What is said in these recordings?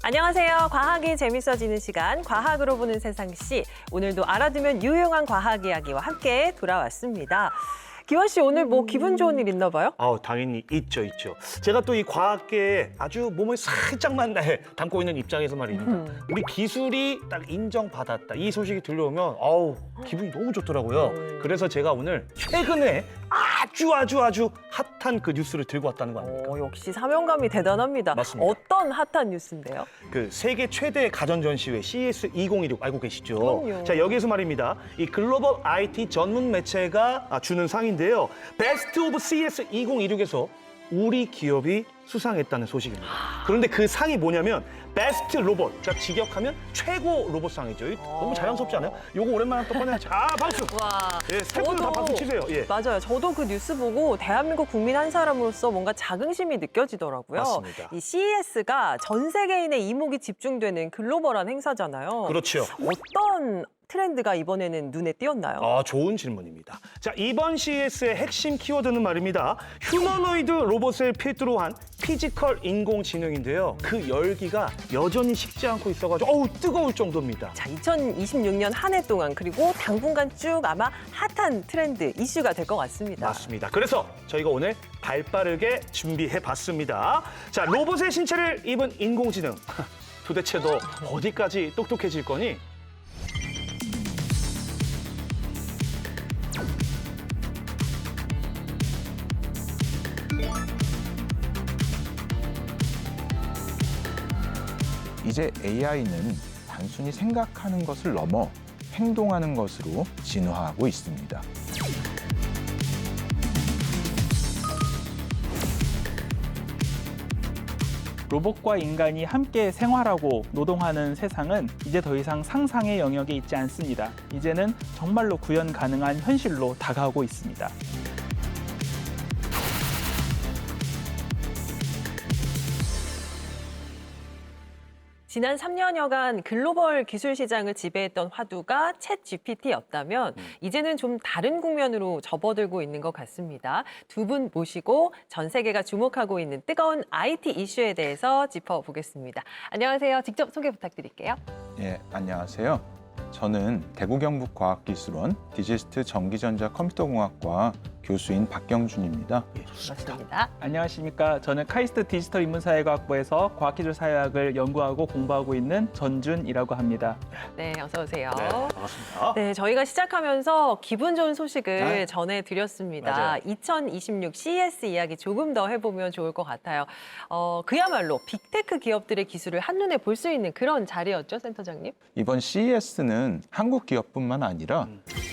안녕하세요. 과학이 재밌어지는 시간, 과학으로 보는 세상씨. 오늘도 알아두면 유용한 과학 이야기와 함께 돌아왔습니다. 기원 씨, 오늘 뭐 기분 좋은 일 있나 봐요? 당연히 있죠. 제가 또 이 과학계에 아주 몸을 살짝만 담고 있는 입장에서 말입니다. 우리 기술이 딱 인정받았다. 이 소식이 들려오면 기분이 너무 좋더라고요. 그래서 제가 오늘 최근에 아주 핫한 그 뉴스를 들고 왔다는 거 아닙니까? 역시 사명감이 대단합니다. 맞습니다. 어떤 핫한 뉴스인데요? 그 세계 최대 가전 전시회 CES 2016 알고 계시죠? 그럼요. 자, 여기에서 말입니다. 이 글로벌 IT 전문 매체가 주는 상인데요. 베스트 오브 CES 2016에서 우리 기업이 수상했다는 소식입니다. 그런데 그 상이 뭐냐면 베스트 로봇. 자, 직역하면 최고 로봇상이죠. 너무 자연스럽지 않아요? 요거 오랜만에 또 꺼내야지. 박수! 와, 예, 스태프들 다 박수 치세요. 예. 맞아요. 저도 그 뉴스 보고 대한민국 국민 한 사람으로서 뭔가 자긍심이 느껴지더라고요. 맞습니다. 이 CES가 전 세계인의 이목이 집중되는 글로벌한 행사잖아요. 그렇죠. 어떤 트렌드가 이번에는 눈에 띄었나요? 좋은 질문입니다. 자, 이번 CES의 핵심 키워드는 말입니다. 휴머노이드 로봇을 필두로 한 피지컬 인공지능인데요. 그 열기가 여전히 식지 않고 있어가지고 뜨거울 정도입니다. 자, 2026년 한 해 동안 그리고 당분간 쭉 아마 핫한 트렌드 이슈가 될 것 같습니다. 맞습니다. 그래서 저희가 오늘 발빠르게 준비해봤습니다. 자, 로봇의 신체를 입은 인공지능. 도대체 너 어디까지 똑똑해질 거니? 이제 AI는 단순히 생각하는 것을 넘어 행동하는 것으로 진화하고 있습니다. 로봇과 인간이 함께 생활하고 노동하는 세상은 이제 더 이상 상상의 영역에 있지 않습니다. 이제는 정말로 구현 가능한 현실로 다가오고 있습니다. 지난 3년여간 글로벌 기술 시장을 지배했던 화두가 챗 GPT였다면 이제는 좀 다른 국면으로 접어들고 있는 것 같습니다. 두 분 모시고 전 세계가 주목하고 있는 뜨거운 IT 이슈에 대해서 짚어보겠습니다. 안녕하세요. 직접 소개 부탁드릴게요. 예, 안녕하세요. 저는 대구경북과학기술원 디지스트 전기전자 컴퓨터공학과 교수인 박경준입니다. 반갑습니다. 안녕하십니까. 저는 카이스트 디지털 인문사회과학부에서 과학기술사회학을 연구하고 공부하고 있는 전준이라고 합니다. 네, 어서 오세요. 네, 반갑습니다. 네, 저희가 시작하면서 기분 좋은 소식을 네. 전해드렸습니다. 맞아요. 2026 CES 이야기 조금 더 해보면 좋을 것 같아요. 그야말로 빅테크 기업들의 기술을 한눈에 볼 수 있는 그런 자리였죠, 센터장님? 이번 CES는 한국 기업뿐만 아니라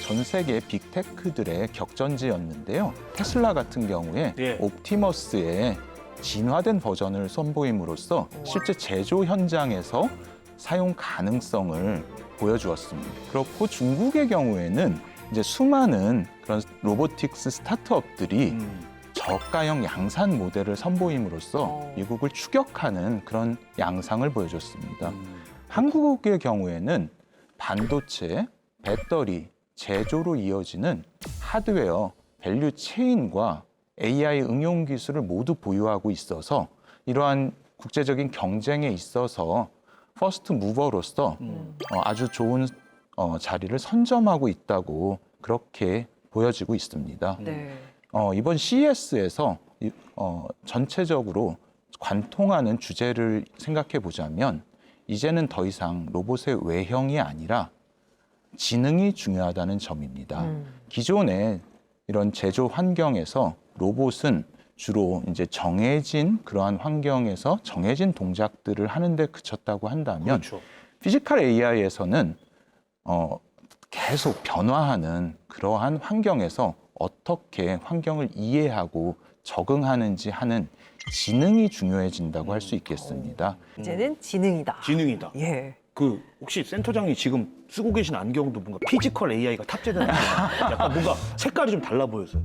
전 세계 빅테크들의 격전지였는데요. 테슬라 같은 경우에 예. 옵티머스의 진화된 버전을 선보임으로써 실제 제조 현장에서 사용 가능성을 보여주었습니다. 그렇고 중국의 경우에는 이제 수많은 그런 로보틱스 스타트업들이 저가형 양산 모델을 선보임으로써 미국을 추격하는 그런 양상을 보여줬습니다. 한국의 경우에는 반도체, 배터리, 제조로 이어지는 하드웨어, 밸류 체인과 AI 응용 기술을 모두 보유하고 있어서 이러한 국제적인 경쟁에 있어서 퍼스트 무버로서 아주 좋은 자리를 선점하고 있다고 그렇게 보여지고 있습니다. 네. 이번 CES에서 전체적으로 관통하는 주제를 생각해 보자면 이제는 더 이상 로봇의 외형이 아니라 지능이 중요하다는 점입니다. 기존에 이런 제조 환경에서 로봇은 주로 이제 정해진 그러한 환경에서 정해진 동작들을 하는데 그쳤다고 한다면 그렇죠. 피지컬 AI에서는 계속 변화하는 그러한 환경에서 어떻게 환경을 이해하고 적응하는지 하는 지능이 중요해진다고 할 수 있겠습니다. 이제는 지능이다. 지능이다. 예. 혹시 센터장이 지금 쓰고 계신 안경도 뭔가 피지컬 AI가 탑재된 약간 뭔가 색깔이 좀 달라 보여서요.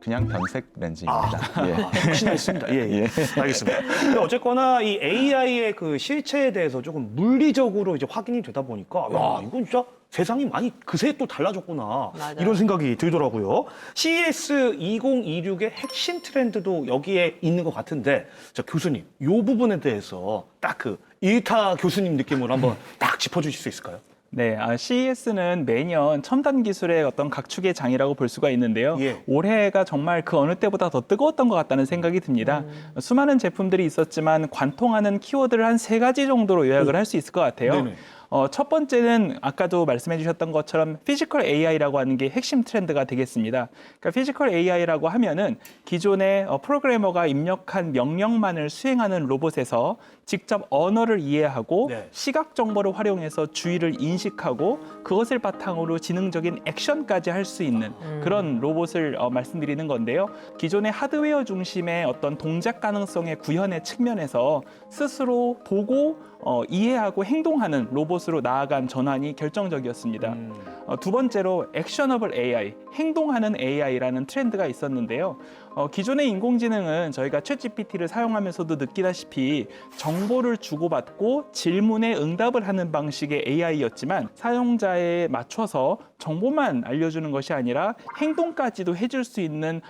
그냥 변색 렌즈입니다. 예. 혹시나 있습니다. 예. 알겠습니다. 근데 어쨌거나 이 AI의 그 실체에 대해서 조금 물리적으로 이제 확인이 되다 보니까 야, 이건 진짜 세상이 많이 그새 또 달라졌구나. 맞아요. 이런 생각이 들더라고요. CES 2026의 핵심 트렌드도 여기에 있는 것 같은데, 자, 교수님, 이 부분에 대해서 딱 그 이타 교수님 느낌으로 한번 딱 짚어주실 수 있을까요? 네, CES는 매년 첨단 기술의 어떤 각축의 장이라고 볼 수가 있는데요. 예. 올해가 정말 그 어느 때보다 더 뜨거웠던 것 같다는 생각이 듭니다. 수많은 제품들이 있었지만 관통하는 키워드를 한 3가지 정도로 요약을 할 수 있을 것 같아요. 네네. 첫 번째는 아까도 말씀해 주셨던 것처럼 피지컬 AI라고 하는 게 핵심 트렌드가 되겠습니다. 그러니까 피지컬 AI라고 하면은 기존의 프로그래머가 입력한 명령만을 수행하는 로봇에서 직접 언어를 이해하고 네. 시각 정보를 활용해서 주의를 인식하고 그것을 바탕으로 지능적인 액션까지 할 수 있는 그런 로봇을 말씀드리는 건데요. 기존의 하드웨어 중심의 어떤 동작 가능성의 구현의 측면에서 스스로 보고 이해하고 행동하는 로봇으로 나아간 전환이 결정적이었습니다. 두 번째로 액셔너블 AI, 행동하는 AI라는 트렌드가 있었는데요. 기존의 인공지능은 저희가 챗GPT를 사용하면서도 느끼다시피 정보를 주고받고 질문에 응답을 하는 방식의 AI였지만 사용자에 맞춰서 정보만 알려주는 것이 아니라 행동까지도 해줄 수 있는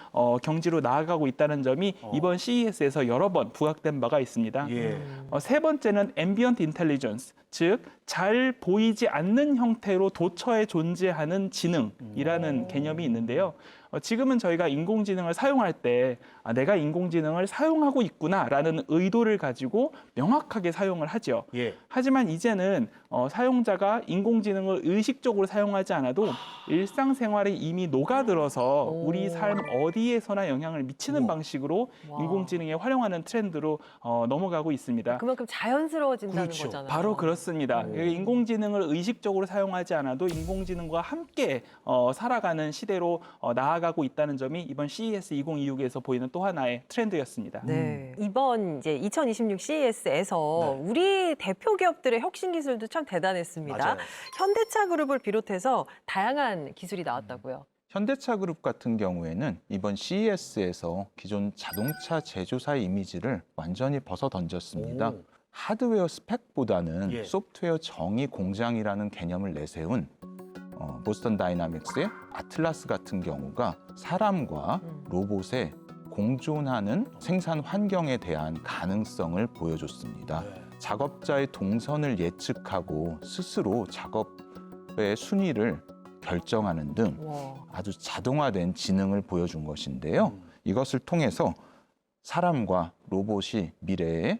경지로 나아가고 있다는 점이 이번 CES에서 여러 번 부각된 바가 있습니다. 예. 세 번째는 앰비언트 인텔리전스, 즉 잘 보이지 않는 형태로 도처에 존재하는 지능이라는 개념이 있는데요. 지금은 저희가 인공지능을 사용할 때 내가 인공지능을 사용하고 있구나라는 의도를 가지고 명확하게 사용을 하죠. 예. 하지만 이제는 사용자가 인공지능을 의식적으로 사용하지 않아도 일상생활에 이미 녹아들어서 우리 삶 어디에서나 영향을 미치는 방식으로 와. 인공지능에 활용하는 트렌드로 넘어가고 있습니다. 그만큼 자연스러워진다는 그렇죠. 거잖아요. 바로 그렇습니다. 인공지능을 의식적으로 사용하지 않아도 인공지능과 함께 살아가는 시대로 나아가고 있다는 점이 이번 CES 2026에서 보이는 또 하나의 트렌드였습니다. 네. 이번 이제 2026 CES에서 네. 우리 대표 기업들의 혁신 기술도 참 대단했습니다. 맞아요. 현대차 그룹을 비롯해서 다양한 기술이 나왔다고요. 현대차 그룹 같은 경우에는 이번 CES에서 기존 자동차 제조사의 이미지를 완전히 벗어 던졌습니다. 오. 하드웨어 스펙보다는 예. 소프트웨어 정의 공장이라는 개념을 내세운 보스턴 다이나믹스의 아틀라스 같은 경우가 사람과 로봇의 공존하는 생산 환경에 대한 가능성을 보여줬습니다. 네. 작업자의 동선을 예측하고 스스로 작업의 순위를 결정하는 등 와. 아주 자동화된 지능을 보여준 것인데요. 이것을 통해서 사람과 로봇이 미래에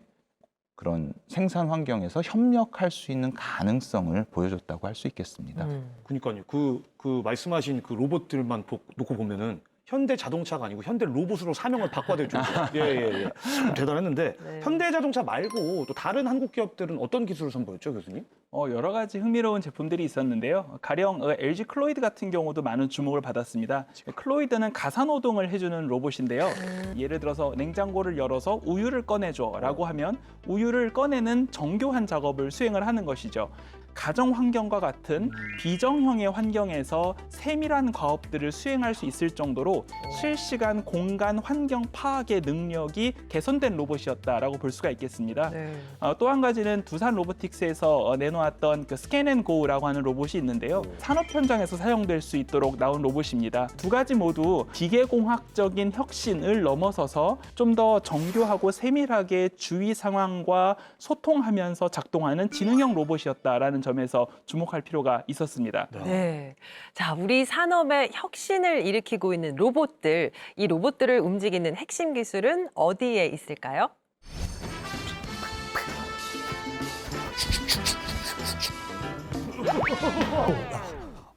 그런 생산 환경에서 협력할 수 있는 가능성을 보여줬다고 할 수 있겠습니다. 그러니까요. 그 말씀하신 그 로봇들만 놓고 보면은 현대 자동차가 아니고 현대 로봇으로 사명을 바꿔야 될 정도로 예. 대단했는데 네. 현대 자동차 말고 또 다른 한국 기업들은 어떤 기술을 선보였죠, 교수님? 여러 가지 흥미로운 제품들이 있었는데요. 가령 LG 클로이드 같은 경우도 많은 주목을 받았습니다. 클로이드는 가사노동을 해주는 로봇인데요. 예를 들어서 냉장고를 열어서 우유를 꺼내줘라고 하면 우유를 꺼내는 정교한 작업을 수행을 하는 것이죠. 가정 환경과 같은 비정형의 환경에서 세밀한 과업들을 수행할 수 있을 정도로 실시간 공간 환경 파악의 능력이 개선된 로봇이었다라고 볼 수가 있겠습니다. 네. 또 한 가지는 두산 로보틱스에서 내놓았던 그 스캔앤고라고 하는 로봇이 있는데요. 산업 현장에서 사용될 수 있도록 나온 로봇입니다. 두 가지 모두 기계공학적인 혁신을 넘어서서 좀 더 정교하고 세밀하게 주위 상황과 소통하면서 작동하는 지능형 로봇이었다라는 점에서 주목할 필요가 있었습니다. 네. 자, 우리 산업의 혁신을 일으키고 있는 로봇들, 이 로봇들을 움직이는 핵심 기술은 어디에 있을까요?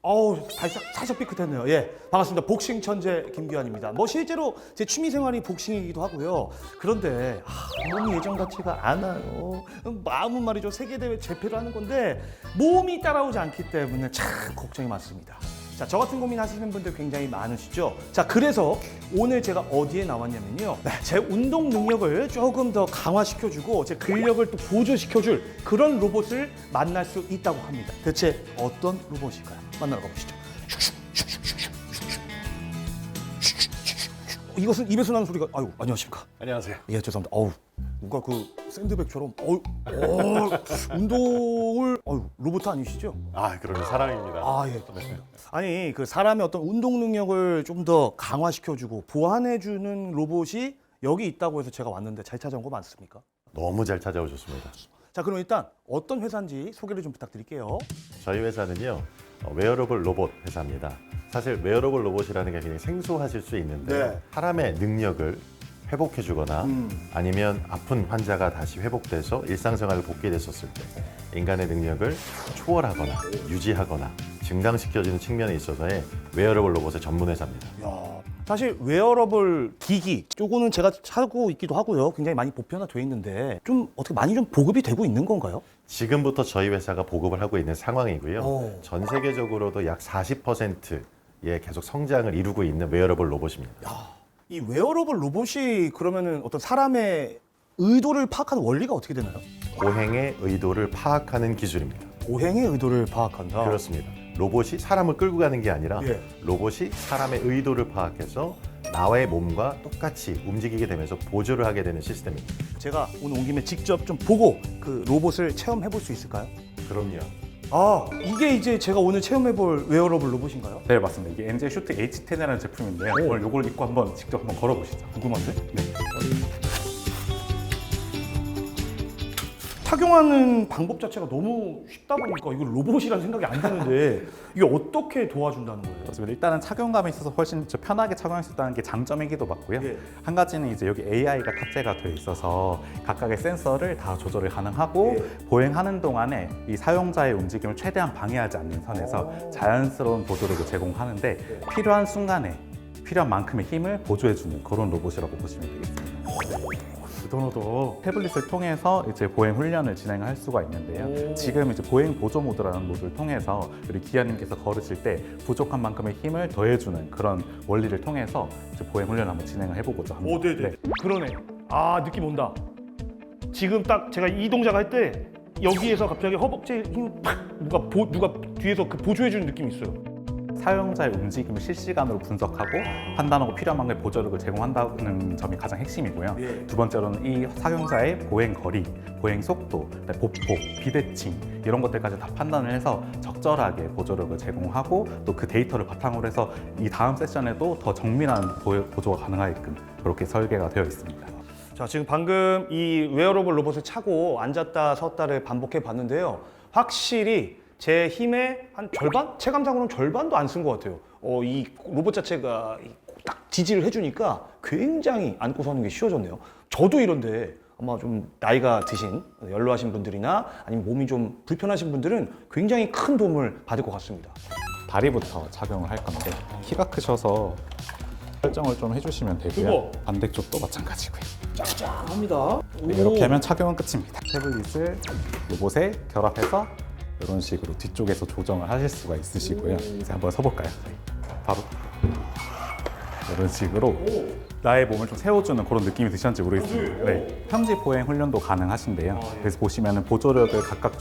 어우, 살짝 삐끗했네요. 예, 반갑습니다. 복싱 천재 김규환입니다. 뭐 실제로 제 취미 생활이 복싱이기도 하고요. 그런데 몸이 예전 같지가 않아요. 마음은 말이죠. 세계대회 재패를 하는 건데 몸이 따라오지 않기 때문에 참 걱정이 많습니다. 자, 저 같은 고민 하시는 분들 굉장히 많으시죠? 자, 그래서 오늘 제가 어디에 나왔냐면요. 네, 제 운동 능력을 조금 더 강화시켜주고 제 근력을 또 보조시켜줄 그런 로봇을 만날 수 있다고 합니다. 대체 어떤 로봇일까요? 만나러 가보시죠. 이것은 입에서 나는 소리가, 아유, 안녕하십니까. 안녕하세요. 예, 죄송합니다. 어우, 뭔가 그 샌드백처럼, 운동을, 로봇 아니시죠? 아, 그러면 사랑입니다. 아, 예. 아니, 그 사람의 어떤 운동 능력을 좀 더 강화시켜주고 보완해주는 로봇이 여기 있다고 해서 제가 왔는데 잘 찾아온 거 맞습니까? 너무 잘 찾아오셨습니다. 자, 그럼 일단 어떤 회사인지 소개를 좀 부탁드릴게요. 저희 회사는요, 웨어러블 로봇 회사입니다. 사실 웨어러블 로봇이라는 게 굉장히 생소하실 수 있는데 네. 사람의 능력을 회복해주거나 아니면 아픈 환자가 다시 회복돼서 일상생활을 복귀됐었을 때 인간의 능력을 초월하거나 유지하거나 증강시켜주는 측면에 있어서의 웨어러블 로봇의 전문 회사입니다. 야, 사실 웨어러블 기기 요거는 제가 사고 있기도 하고요. 굉장히 많이 보편화돼 있는데 좀 어떻게 많이 좀 보급이 되고 있는 건가요? 지금부터 저희 회사가 보급을 하고 있는 상황이고요. 오. 전 세계적으로도 약 40%의 계속 성장을 이루고 있는 웨어러블 로봇입니다. 이 웨어러블 로봇이 그러면은 어떤 사람의 의도를 파악하는 원리가 어떻게 되나요? 고행의 의도를 파악하는 기술입니다. 고행의 의도를 파악한다. 그렇습니다. 로봇이 사람을 끌고 가는 게 아니라 예. 로봇이 사람의 의도를 파악해서 나의 몸과 똑같이 움직이게 되면서 보조를 하게 되는 시스템입니다. 제가 오늘 온 김에 직접 좀 보고 그 로봇을 체험해 볼 수 있을까요? 그럼요. 아, 이게 이제 제가 오늘 체험해 볼 웨어러블 로봇인가요? 네, 맞습니다. 이게 엔젤 슈트 H10이라는 제품인데요. 오늘 이걸 입고 한번 직접 한번 걸어보시죠. 궁금한데? 네. 착용하는 방법 자체가 너무 쉽다 보니까 이거 로봇이라는 생각이 안 드는데 이게 어떻게 도와준다는 거예요? 그렇습니다. 일단은 착용감에 있어서 훨씬 더 편하게 착용할 수 있다는 게 장점이기도 맞고요. 예. 한 가지는 이제 여기 AI가 탑재가 되어 있어서 각각의 센서를 다 조절을 가능하고 보행하는 동안에 이 사용자의 움직임을 최대한 방해하지 않는 선에서 자연스러운 보조력을 제공하는데 필요한 순간에 필요한 만큼의 힘을 보조해주는 그런 로봇이라고 보시면 되겠습니다. 그동안도 태블릿을 통해서 이제 보행 훈련을 진행할 수가 있는데요. 지금 이제 보행 보조 모드라는 모드를 통해서 우리 기아님께서 걸으실 때 부족한 만큼의 힘을 더해주는 그런 원리를 통해서 이제 보행 훈련을 한번 진행을 해보고자 합니다. 오, 네네. 그러네. 아, 느낌 온다. 지금 딱 제가 이 동작 할 때 여기에서 갑자기 허벅지에 힘 팍! 누가 뒤에서 그 보조해주는 느낌이 있어요. 사용자의 움직임을 실시간으로 분석하고 판단하고 필요한 만큼의 보조력을 제공한다는 점이 가장 핵심이고요. 예. 두 번째로는 이 사용자의 보행 거리, 보행 속도, 보폭, 비대칭 이런 것들까지 다 판단을 해서 적절하게 보조력을 제공하고 또 그 데이터를 바탕으로 해서 이 다음 세션에도 더 정밀한 보조가 가능하게끔 그렇게 설계가 되어 있습니다. 자, 지금 방금 이 웨어러블 로봇을 차고 앉았다 섰다를 반복해 봤는데요. 확실히 제 힘의 한 절반? 체감상으로는 절반도 안 쓴 것 같아요. 이 로봇 자체가 딱 지지를 해주니까 굉장히 앉고 서는 게 쉬워졌네요. 저도 이런데 아마 좀 나이가 드신 연로하신 분들이나 아니면 몸이 좀 불편하신 분들은 굉장히 큰 도움을 받을 것 같습니다. 다리부터 착용을 할 건데 키가 크셔서 설정을 좀 해주시면 되고요. 우와. 반대쪽도 마찬가지고요. 짱합니다. 네, 이렇게 하면 착용은 끝입니다. 태블릿을 로봇에 결합해서 이런 식으로 뒤쪽에서 조정을 하실 수가 있으시고요. 이제 한번 서볼까요? 바로 이런 식으로 나의 몸을 좀 세워주는 그런 느낌이 드셨는지 모르겠습니다. 네. 평지 보행 훈련도 가능하신데요. 그래서 보시면 보조력을 각각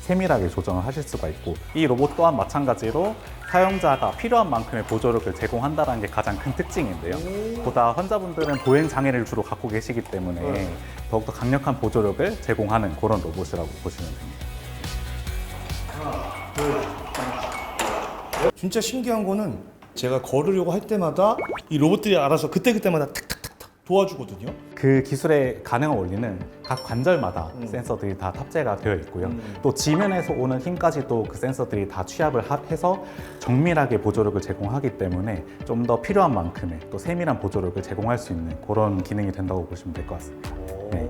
세밀하게 조정을 하실 수가 있고 이 로봇 또한 마찬가지로 사용자가 필요한 만큼의 보조력을 제공한다는 게 가장 큰 특징인데요. 보다 환자분들은 보행 장애를 주로 갖고 계시기 때문에 더욱더 강력한 보조력을 제공하는 그런 로봇이라고 보시면 됩니다. 진짜 신기한 거는 제가 걸으려고 할 때마다 이 로봇들이 알아서 그때마다 탁탁탁탁 도와주거든요. 그 기술의 가능한 원리는 각 관절마다 센서들이 다 탑재가 되어 있고요. 또 지면에서 오는 힘까지도 그 센서들이 다 취합을 해서 정밀하게 보조력을 제공하기 때문에 좀 더 필요한 만큼의 또 세밀한 보조력을 제공할 수 있는 그런 기능이 된다고 보시면 될 것 같습니다. 네.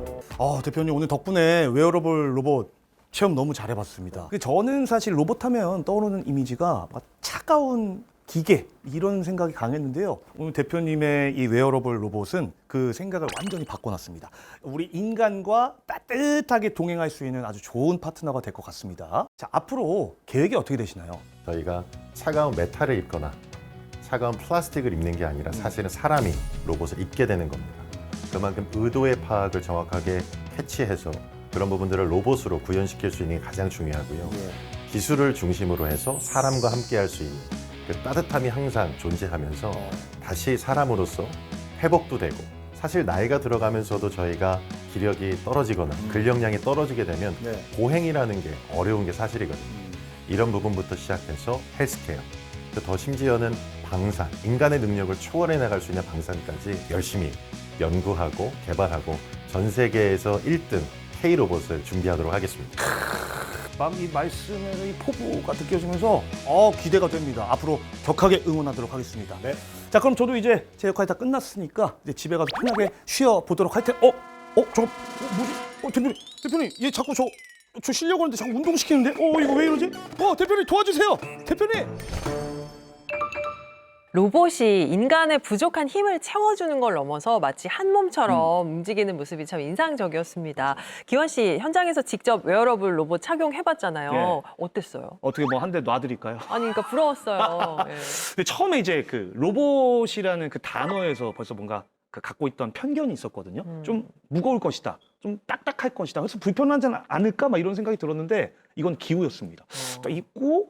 대표님 오늘 덕분에 웨어러블 로봇 체험 너무 잘해봤습니다. 저는 사실 로봇 하면 떠오르는 이미지가 막 차가운 기계 이런 생각이 강했는데요. 오늘 대표님의 이 웨어러블 로봇은 그 생각을 완전히 바꿔놨습니다. 우리 인간과 따뜻하게 동행할 수 있는 아주 좋은 파트너가 될 것 같습니다. 자, 앞으로 계획이 어떻게 되시나요? 저희가 차가운 메탈을 입거나 차가운 플라스틱을 입는 게 아니라 사실은 사람이 로봇을 입게 되는 겁니다. 그만큼 의도의 파악을 정확하게 캐치해서 그런 부분들을 로봇으로 구현시킬 수 있는 게 가장 중요하고요. 기술을 중심으로 해서 사람과 함께 할 수 있는 그 따뜻함이 항상 존재하면서 다시 사람으로서 회복도 되고 사실 나이가 들어가면서도 저희가 기력이 떨어지거나 근력량이 떨어지게 되면 보행이라는 게 어려운 게 사실이거든요. 이런 부분부터 시작해서 헬스케어, 더 심지어는 방산, 인간의 능력을 초월해 나갈 수 있는 방산까지 열심히 연구하고 개발하고 전 세계에서 1등 K 로봇을 준비하도록 하겠습니다. 막 이 말씀의 이 포부가 느껴지면서 기대가 됩니다. 앞으로 격하게 응원하도록 하겠습니다. 네. 자, 그럼 저도 이제 제 역할이 다 끝났으니까 이제 집에 가서 편하게 쉬어 보도록 할 텐데. 저거 뭐지? 대표님, 얘 자꾸 저 쉬려고 하는데 자꾸 운동시키는데. 이거 왜 이러지? 대표님 도와주세요. 대표님. 로봇이 인간의 부족한 힘을 채워주는 걸 넘어서 마치 한 몸처럼 움직이는 모습이 참 인상적이었습니다. 기원 씨, 현장에서 직접 웨어러블 로봇 착용해봤잖아요. 네. 어땠어요? 어떻게 뭐 한 대 놔드릴까요? 아니, 그러니까 부러웠어요. 예. 근데 처음에 이제 그 로봇이라는 그 단어에서 벌써 뭔가 그 갖고 있던 편견이 있었거든요. 좀 무거울 것이다, 좀 딱딱할 것이다. 그래서 불편하지 않을까 막 이런 생각이 들었는데 이건 기우였습니다. 그러니까 입고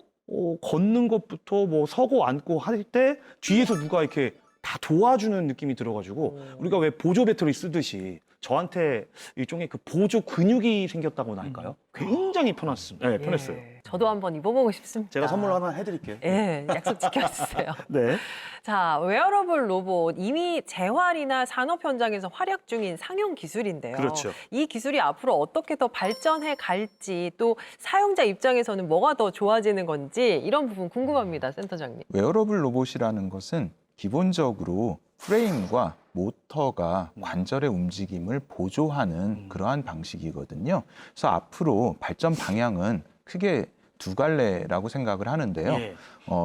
걷는 것부터 뭐 서고 앉고 할 때 뒤에서 누가 이렇게 다 도와주는 느낌이 들어가지고 우리가 왜 보조 배터리 쓰듯이 저한테 일종의 그 보조 근육이 생겼다고나 할까요? 굉장히 편했습니다. 네, 편했어요. 예. 저도 한번 입어보고 싶습니다. 제가 선물 하나 해드릴게요. 예, 약속 지켜주세요. 네. 자, 웨어러블 로봇 이미 재활이나 산업 현장에서 활약 중인 상용 기술인데요. 그렇죠. 이 기술이 앞으로 어떻게 더 발전해 갈지 또 사용자 입장에서는 뭐가 더 좋아지는 건지 이런 부분 궁금합니다, 센터장님. 웨어러블 로봇이라는 것은 기본적으로 프레임과 모터가 관절의 움직임을 보조하는 그러한 방식이거든요. 그래서 앞으로 발전 방향은 크게 두 갈래라고 생각을 하는데요. 예.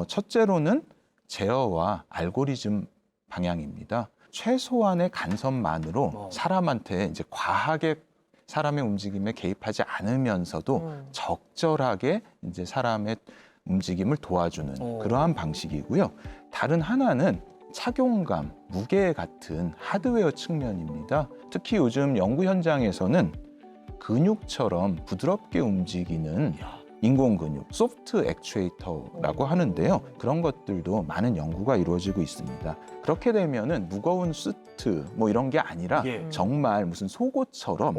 첫째로는 제어와 알고리즘 방향입니다. 최소한의 간섭만으로 사람한테 이제 과하게 사람의 움직임에 개입하지 않으면서도 적절하게 이제 사람의 움직임을 도와주는 그러한 방식이고요. 다른 하나는 착용감, 무게 같은 하드웨어 측면입니다. 특히 요즘 연구 현장에서는 근육처럼 부드럽게 움직이는 인공 근육, 소프트 액추에이터라고 하는데요. 그런 것들도 많은 연구가 이루어지고 있습니다. 그렇게 되면은 무거운 수트 뭐 이런 게 아니라 정말 무슨 속옷처럼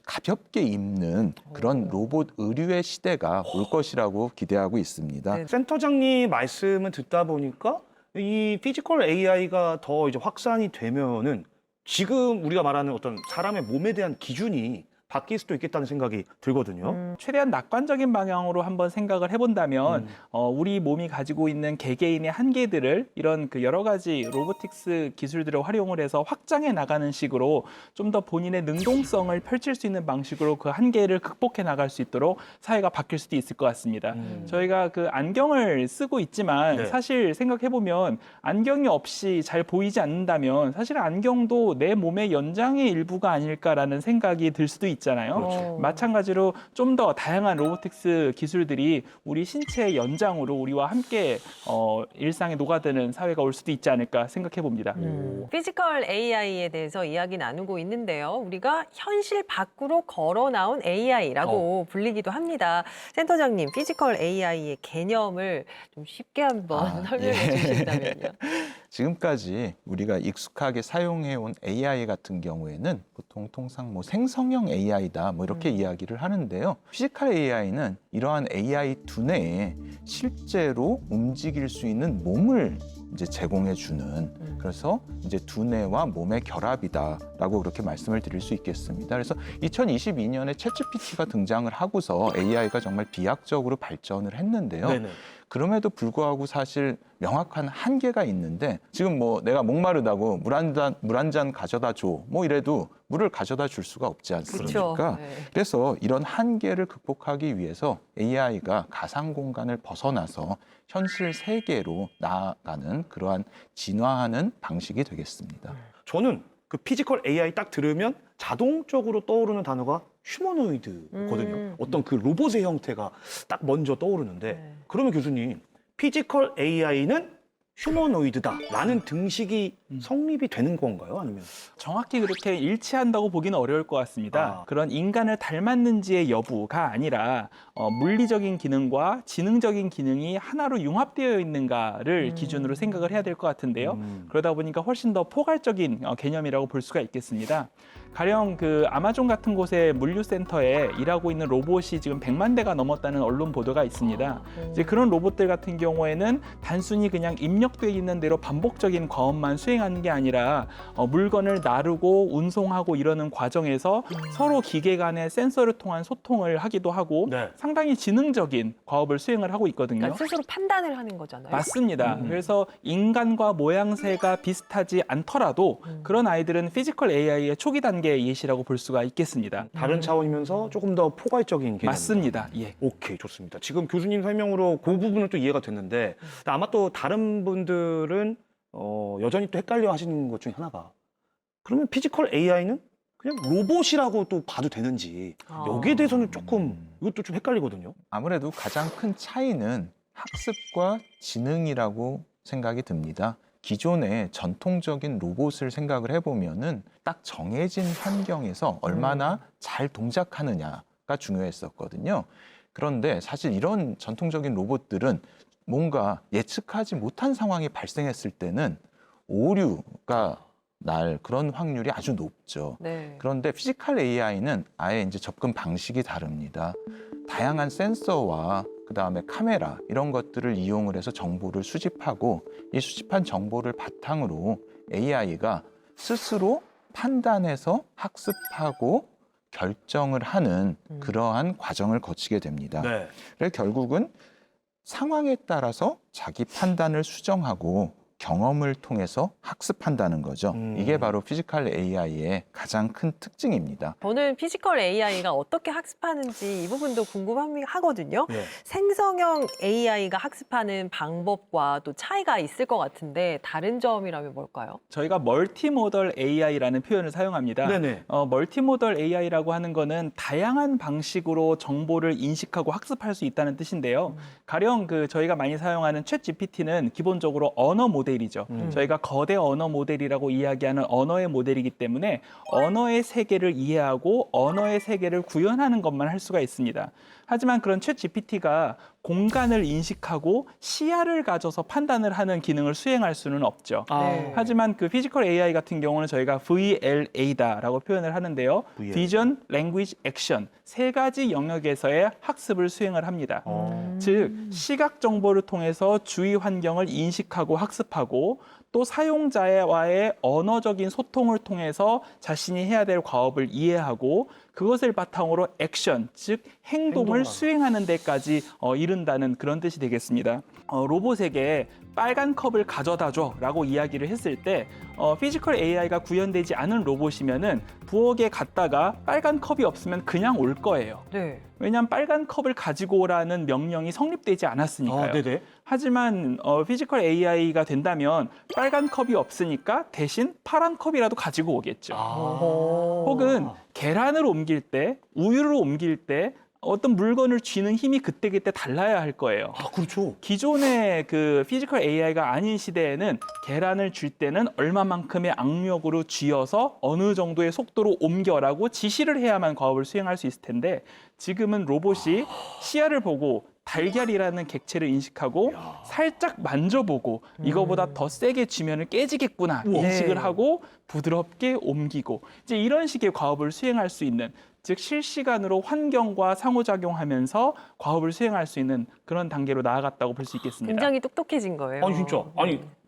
가볍게 입는 그런 로봇 의류의 시대가 올 것이라고 기대하고 있습니다. 네. 센터장님 말씀을 듣다 보니까 이 피지컬 AI가 더 이제 확산이 되면은 지금 우리가 말하는 어떤 사람의 몸에 대한 기준이 바뀔 수도 있겠다는 생각이 들거든요. 최대한 낙관적인 방향으로 한번 생각을 해본다면 우리 몸이 가지고 있는 개개인의 한계들을 이런 그 여러 가지 로보틱스 기술들을 활용을 해서 확장해 나가는 식으로 좀 더 본인의 능동성을 펼칠 수 있는 방식으로 그 한계를 극복해 나갈 수 있도록 사회가 바뀔 수도 있을 것 같습니다. 저희가 그 안경을 쓰고 있지만 네. 사실 생각해 보면 안경이 없이 잘 보이지 않는다면 사실 안경도 내 몸의 연장의 일부가 아닐까라는 생각이 들 수도 있잖아요. 그렇죠. 마찬가지로 좀 더 다양한 로보틱스 기술들이 우리 신체의 연장으로 우리와 함께 일상에 녹아드는 사회가 올 수도 있지 않을까 생각해 봅니다. 피지컬 AI에 대해서 이야기 나누고 있는데요. 우리가 현실 밖으로 걸어 나온 AI라고 불리기도 합니다. 센터장님, 피지컬 AI의 개념을 좀 쉽게 한번 설명해 주신다면요. 지금까지 우리가 익숙하게 사용해온 AI 같은 경우에는 보통 통상 뭐 생성형 AI다 뭐 이렇게 이야기를 하는데요. 피지컬 AI는 이러한 AI 두뇌에 실제로 움직일 수 있는 몸을 이제 제공해 주는 그래서 이제 두뇌와 몸의 결합이다라고 그렇게 말씀을 드릴 수 있겠습니다. 그래서 2022년에 챗GPT가 등장을 하고서 AI가 정말 비약적으로 발전을 했는데요. 네네. 그럼에도 불구하고 사실 명확한 한계가 있는데 지금 뭐 내가 목마르다고 물 한 잔 가져다 줘 뭐 이래도 물을 가져다 줄 수가 없지 않습니까? 그렇죠. 네. 그래서 이런 한계를 극복하기 위해서 AI가 가상 공간을 벗어나서 현실 세계로 나아가는 그러한 진화하는 방식이 되겠습니다. 저는 그 피지컬 AI 딱 들으면 자동적으로 떠오르는 단어가 휴머노이드거든요. 어떤 그 로봇의 형태가 딱 먼저 떠오르는데 네. 그러면 교수님, 피지컬 AI는 휴머노이드다라는 등식이 성립이 되는 건가요? 아니면? 정확히 그렇게 일치한다고 보기는 어려울 것 같습니다. 그런 인간을 닮았는지의 여부가 아니라 물리적인 기능과 지능적인 기능이 하나로 융합되어 있는가를 기준으로 생각을 해야 될 것 같은데요. 그러다 보니까 훨씬 더 포괄적인 개념이라고 볼 수가 있겠습니다. 가령 그 아마존 같은 곳의 물류센터에 일하고 있는 로봇이 지금 100만 대가 넘었다는 언론 보도가 있습니다. 이제 그런 로봇들 같은 경우에는 단순히 그냥 입력돼 있는 대로 반복적인 과업만 수행하는 게 아니라 물건을 나르고 운송하고 이러는 과정에서 서로 기계 간의 센서를 통한 소통을 하기도 하고 네. 상당히 지능적인 과업을 수행을 하고 있거든요. 그러니까 스스로 판단을 하는 거잖아요. 맞습니다. 그래서 인간과 모양새가 비슷하지 않더라도 그런 아이들은 피지컬 AI의 초기 단계의 예시라고 볼 수가 있겠습니다. 다른 차원이면서 조금 더 포괄적인 개념. 맞습니다. 예. 오케이, 좋습니다. 지금 교수님 설명으로 그 부분은 또 이해가 됐는데 아마 또 다른 분들은 여전히 또 헷갈려 하시는 것 중에 하나가 그러면 피지컬 AI는 그냥 로봇이라고 또 봐도 되는지 여기에 대해서는 조금 이것도 좀 헷갈리거든요. 아무래도 가장 큰 차이는 학습과 지능이라고 생각이 듭니다. 기존의 전통적인 로봇을 생각을 해보면은 딱 정해진 환경에서 얼마나 잘 동작하느냐가 중요했었거든요. 그런데 사실 이런 전통적인 로봇들은 뭔가 예측하지 못한 상황이 발생했을 때는 오류가 날 그런 확률이 아주 높죠. 네. 그런데 피지컬 AI는 아예 이제 접근 방식이 다릅니다. 다양한 센서와 그다음에 카메라 이런 것들을 이용을 해서 정보를 수집하고 이 수집한 정보를 바탕으로 AI가 스스로 판단해서 학습하고 결정을 하는 그러한 과정을 거치게 됩니다. 네. 그래서 결국은 상황에 따라서 자기 판단을 수정하고 경험을 통해서 학습한다는 거죠. 이게 바로 피지컬 AI의 가장 큰 특징입니다. 저는 피지컬 AI가 어떻게 학습하는지 이 부분도 궁금하거든요. 네. 생성형 AI가 학습하는 방법과 또 차이가 있을 것 같은데 다른 점이라면 뭘까요? 저희가 멀티모덜 AI라는 표현을 사용합니다. 네네. 멀티모덜 AI라고 하는 거는 다양한 방식으로 정보를 인식하고 학습할 수 있다는 뜻인데요. 가령 저희가 많이 사용하는 챗 GPT는 기본적으로 언어 모델이죠. 저희가 거대 언어 모델이라고 이야기하는 언어의 모델이기 때문에 언어의 세계를 이해하고 언어의 세계를 구현하는 것만 할 수가 있습니다. 하지만 그런 챗 GPT가 공간을 인식하고 시야를 가져서 판단을 하는 기능을 수행할 수는 없죠. 네. 하지만 그 피지컬 AI 같은 경우는 저희가 VLA다라고 표현을 하는데요. VLA. 비전, 랭귀지, 액션 세 가지 영역에서의 학습을 수행을 합니다. 즉 시각 정보를 통해서 주위 환경을 인식하고 학습하고 또 사용자와의 언어적인 소통을 통해서 자신이 해야 될 과업을 이해하고 그것을 바탕으로 액션, 즉 행동을 수행하는 데까지 이른다는 그런 뜻이 되겠습니다. 로봇에게 빨간 컵을 가져다 줘라고 이야기를 했을 때 피지컬 AI가 구현되지 않은 로봇이면은 부엌에 갔다가 빨간 컵이 없으면 그냥 올 거예요. 네. 왜냐하면 빨간 컵을 가지고 오라는 명령이 성립되지 않았으니까요. 네네. 하지만 피지컬 AI가 된다면 빨간 컵이 없으니까 대신 파란 컵이라도 가지고 오겠죠. 혹은 계란을 옮길 때, 우유를 옮길 때 어떤 물건을 쥐는 힘이 그때그때 달라야 할 거예요. 그렇죠. 기존의 그 피지컬 AI가 아닌 시대에는 계란을 쥘 때는 얼마만큼의 악력으로 쥐어서 어느 정도의 속도로 옮겨라고 지시를 해야만 과업을 수행할 수 있을 텐데 지금은 로봇이 시야를 보고 달걀이라는 객체를 인식하고 살짝 만져보고 이거보다 더 세게 쥐면은 깨지겠구나 인식을 하고 부드럽게 옮기고 이제 이런 식의 과업을 수행할 수 있는 즉 실시간으로 환경과 상호작용하면서 과업을 수행할 수 있는 그런 단계로 나아갔다고 볼 수 있겠습니다. 굉장히 똑똑해진 거예요. 아니 진짜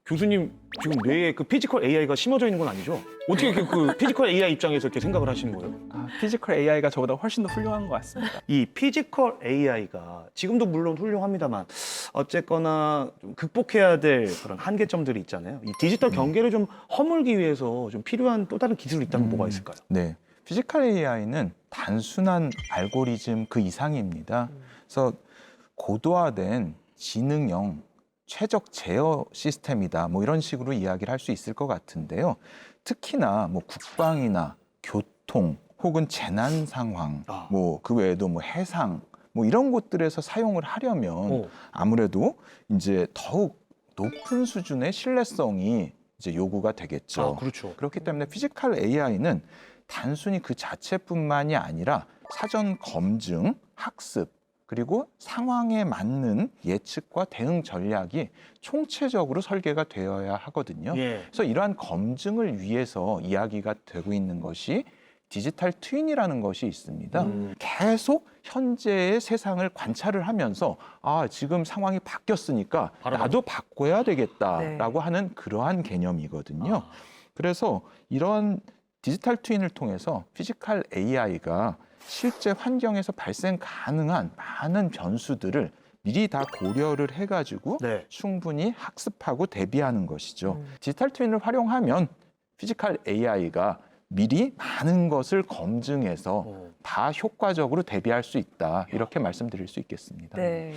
교수님 지금 뇌에 그 피지컬 AI가 심어져 있는 건 아니죠? 어떻게 이렇게 그 피지컬 AI 입장에서 이렇게 생각을 하시는 거예요? 피지컬 AI가 저보다 훨씬 더 훌륭한 것 같습니다. 이 피지컬 AI가 지금도 물론 훌륭합니다만 어쨌거나 좀 극복해야 될 그런 한계점들이 있잖아요. 이 디지털 경계를 좀 허물기 위해서 좀 필요한 또 다른 기술이 있다면 뭐가 있을까요? 네. 피지컬 AI는 단순한 알고리즘 그 이상입니다. 그래서 고도화된 지능형 최적 제어 시스템이다. 뭐 이런 식으로 이야기를 할 수 있을 것 같은데요. 특히나 뭐 국방이나 교통 혹은 재난 상황, 뭐 그 외에도 뭐 해상 뭐 이런 곳들에서 사용을 하려면 아무래도 이제 더욱 높은 수준의 신뢰성이 이제 요구가 되겠죠. 그렇죠. 그렇기 때문에 피지컬 AI는 단순히 그 자체뿐만이 아니라 사전 검증, 학습, 그리고 상황에 맞는 예측과 대응 전략이 총체적으로 설계가 되어야 하거든요. 예. 그래서 이러한 검증을 위해서 이야기가 되고 있는 것이 디지털 트윈이라는 것이 있습니다. 계속 현재의 세상을 관찰을 하면서 지금 상황이 바뀌었으니까 나도 바꿔야 되겠다라고 하는 그러한 개념이거든요. 그래서 이런 디지털 트윈을 통해서 피지컬 AI가 실제 환경에서 발생 가능한 많은 변수들을 미리 다 고려를 해가지고 네. 충분히 학습하고 대비하는 것이죠. 디지털 트윈을 활용하면 피지컬 AI가 미리 많은 것을 검증해서 다 효과적으로 대비할 수 있다. 이렇게 말씀드릴 수 있겠습니다. 네.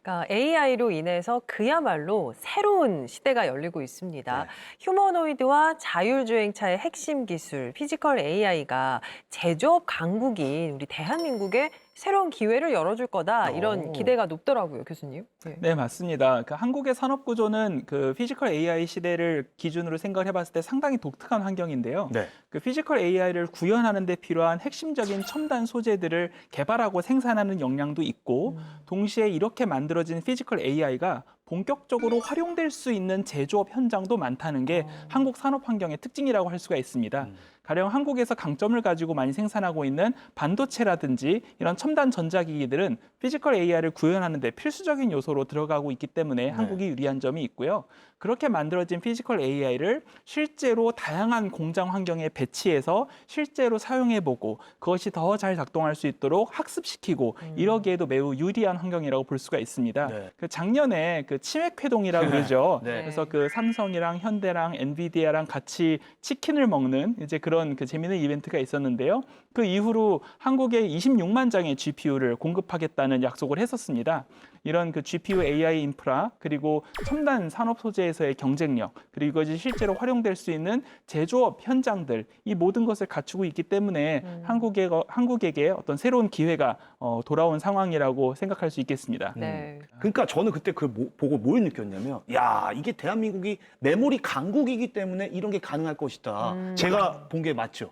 그러니까 AI로 인해서 그야말로 새로운 시대가 열리고 있습니다. 네. 휴머노이드와 자율주행차의 핵심 기술, 피지컬 AI가 제조업 강국인 우리 대한민국에 새로운 기회를 열어줄 거다 이런 기대가 높더라고요, 교수님. 네. 네, 맞습니다. 그 한국의 산업 구조는 그 피지컬 AI 시대를 기준으로 생각을 해봤을 때 상당히 독특한 환경인데요. 네. 그 피지컬 AI를 구현하는 데 필요한 핵심적인 첨단 소재들을 개발하고 생산하는 역량도 있고 동시에 이렇게 만들어진 피지컬 AI가 본격적으로 활용될 수 있는 제조업 현장도 많다는 게 한국 산업 환경의 특징이라고 할 수가 있습니다. 가령 한국에서 강점을 가지고 많이 생산하고 있는 반도체라든지 이런 첨단 전자기기들은 피지컬 AI를 구현하는 데 필수적인 요소로 들어가고 있기 때문에 한국이 유리한 점이 있고요. 그렇게 만들어진 피지컬 AI를 실제로 다양한 공장 환경에 배치해서 실제로 사용해보고 그것이 더 잘 작동할 수 있도록 학습시키고 이러기에도 매우 유리한 환경이라고 볼 수가 있습니다. 네. 그 작년에 그 치맥회동이라고 그러죠. 네. 그래서 그 삼성이랑 현대랑 엔비디아랑 같이 치킨을 먹는 이제 그런 그 재미있는 이벤트가 있었는데요. 그 이후로 한국에 26만 장의 GPU를 공급하겠다는 약속을 했었습니다. 이런 그 GPU AI 인프라 그리고 첨단 산업 소재에서의 경쟁력 그리고 이것이 실제로 활용될 수 있는 제조업 현장들 이 모든 것을 갖추고 있기 때문에 한국에게 어떤 새로운 기회가 돌아온 상황이라고 생각할 수 있겠습니다. 네. 그러니까 저는 그때 보고 뭘 느꼈냐면, 야, 이게 대한민국이 메모리 강국이기 때문에 이런 게 가능할 것이다. 제가 본 게 맞죠?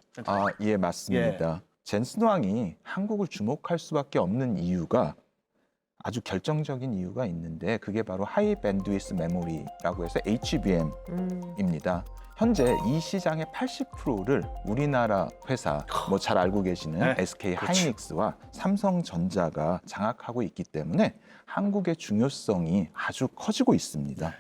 예, 맞습니다. 젠슨 왕이 한국을 주목할 수밖에 없는 이유가 아주 결정적인 이유가 있는데 그게 바로 하이 밴드위스 메모리라고 해서 HBM입니다. 현재 이 시장의 80%를 우리나라 회사, 뭐 잘 알고 계시는 네. SK 하이닉스와 삼성전자가 장악하고 있기 때문에 한국의 중요성이 아주 커지고 있습니다.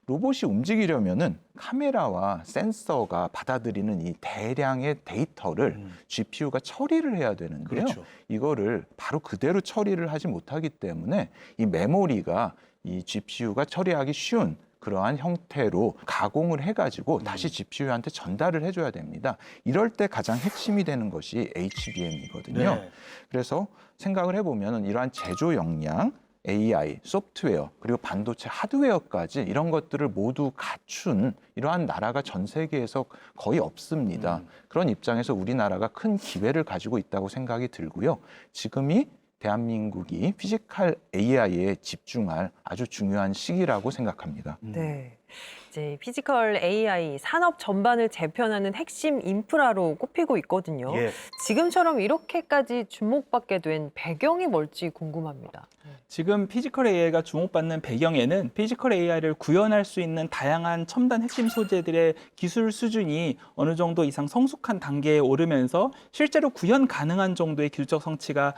로봇이 움직이려면은 카메라와 센서가 받아들이는 이 대량의 데이터를 GPU가 처리를 해야 되는데요. 그렇죠. 이거를 바로 그대로 처리를 하지 못하기 때문에 이 메모리가 이 GPU가 처리하기 쉬운 그러한 형태로 가공을 해가지고 다시 GPU한테 전달을 해줘야 됩니다. 이럴 때 가장 핵심이 되는 것이 HBM이거든요. 네. 그래서 생각을 해보면 이러한 제조 역량, AI, 소프트웨어, 그리고 반도체 하드웨어까지 이런 것들을 모두 갖춘 이러한 나라가 전 세계에서 거의 없습니다. 그런 입장에서 우리나라가 큰 기회를 가지고 있다고 생각이 들고요. 지금이 대한민국이 피지컬 AI에 집중할 아주 중요한 시기라고 생각합니다. 네. 이제 피지컬 AI 산업 전반을 재편하는 핵심 인프라로 꼽히고 있거든요. 예. 지금처럼 이렇게까지 주목받게 된 배경이 뭘지 궁금합니다. 지금 피지컬 AI가 주목받는 배경에는 피지컬 AI를 구현할 수 있는 다양한 첨단 핵심 소재들의 기술 수준이 어느 정도 이상 성숙한 단계에 오르면서 실제로 구현 가능한 정도의 기술적 성취가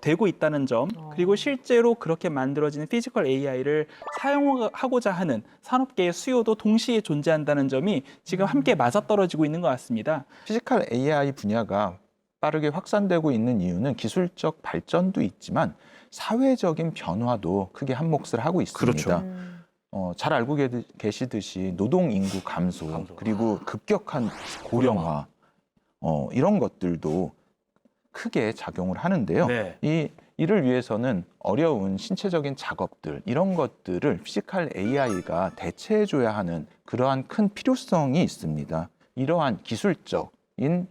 되고 있다는 점, 그리고 실제로 그렇게 만들어진 피지컬 AI를 사용하고자 하는 산업계의 수요도 동시에 존재한다는 점이 지금 함께 맞아떨어지고 있는 것 같습니다. 피지컬 AI 분야가 빠르게 확산되고 있는 이유는 기술적 발전도 있지만 사회적인 변화도 크게 한 몫을 하고 있습니다. 그렇죠. 잘 알고 계시듯이 노동 인구 감소, 그리고 급격한 고령화 이런 것들도 크게 작용을 하는데요. 네. 이를 위해서는 어려운 신체적인 작업들 이런 것들을 피지컬 AI가 대체해줘야 하는 그러한 큰 필요성이 있습니다. 이러한 기술적인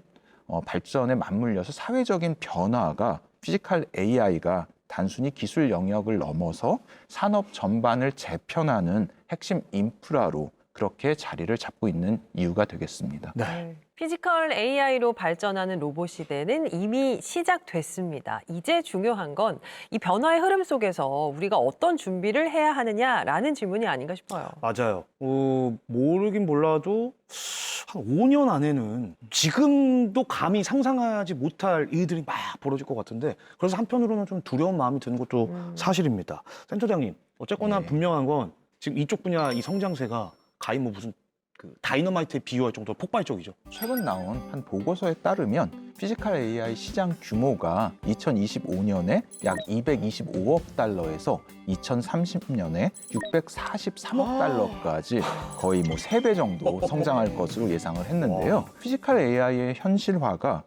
발전에 맞물려서 사회적인 변화가 피지컬 AI가 단순히 기술 영역을 넘어서 산업 전반을 재편하는 핵심 인프라로 그렇게 자리를 잡고 있는 이유가 되겠습니다. 네. 피지컬 AI로 발전하는 로봇 시대는 이미 시작됐습니다. 이제 중요한 건 이 변화의 흐름 속에서 우리가 어떤 준비를 해야 하느냐라는 질문이 아닌가 싶어요. 맞아요. 모르긴 몰라도 한 5년 안에는 지금도 감히 상상하지 못할 일들이 막 벌어질 것 같은데 그래서 한편으로는 좀 두려운 마음이 드는 것도 사실입니다. 센터장님, 어쨌거나 네. 분명한 건 지금 이쪽 분야 이 성장세가 가히 뭐 무슨 그 다이너마이트에 비유할 정도로 폭발적이죠. 최근 나온 한 보고서에 따르면 피지컬 AI 시장 규모가 2025년에 약 225억 달러에서 2030년에 643억 달러까지 거의 뭐 3배 정도 성장할 것으로 예상을 했는데요. 피지컬 AI의 현실화가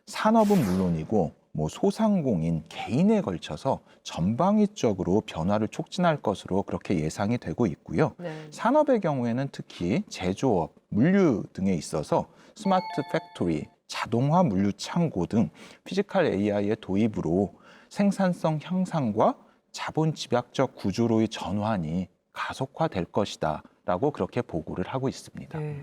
산업은 물론이고 뭐 소상공인, 개인에 걸쳐서 전방위적으로 변화를 촉진할 것으로 그렇게 예상이 되고 있고요. 네. 산업의 경우에는 특히 제조업, 물류 등에 있어서 스마트 팩토리, 자동화 물류 창고 등 피지컬 AI의 도입으로 생산성 향상과 자본 집약적 구조로의 전환이 가속화될 것이다. 라고 그렇게 보고를 하고 있습니다. 네.